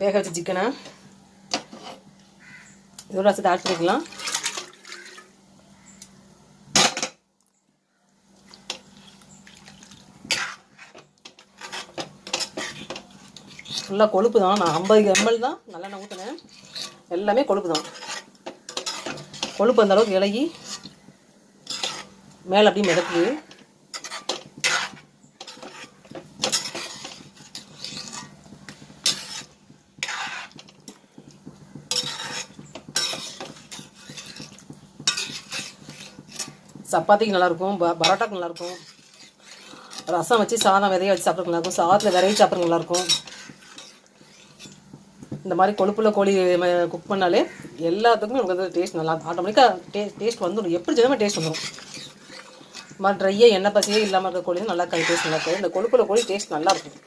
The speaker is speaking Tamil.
வேக வச்ச சிக்கனை இதோட சேர்த்து ஆட் பண்ணிக்கலாம். ஃபுல்லாக கொழுப்பு தான். நான் 50 ml தான் நல்லெண்ணெய் ஊற்றினேன். எல்லாமே கொழுப்பு தான். கொழுப்பு அந்த அளவுக்கு இலகி மேலே அப்படியே மிதக்குது. சப்பாத்திக்கு நல்லாயிருக்கும், பரோட்டாக்கு நல்லாயிருக்கும், ரசம் வச்சு சாதம் விதைய வச்சு சாப்பிட்றதுக்கு நல்லாயிருக்கும், சாதத்தில் விரைவி சாப்பிட்றதுக்கு நல்லாயிருக்கும். இந்த மாதிரி கொழுப்புள்ள கோழி குக் பண்ணாலே எல்லாத்துக்குமே உங்களுக்கு வந்து டேஸ்ட் நல்லா ஆட்டோமேட்டிக்காக டேஸ்ட் வந்துடும். எப்படி செய்யாமல் டேஸ்ட் வந்துடும். இந்த மாதிரி ட்ரையாக எண்ணெய் பசியே இல்லாமல் இருக்க கோழி நல்லா டேஸ்ட் நல்லா இருக்கும். இந்த கொழுப்புள்ள கோழி டேஸ்ட் நல்லாயிருக்கும்.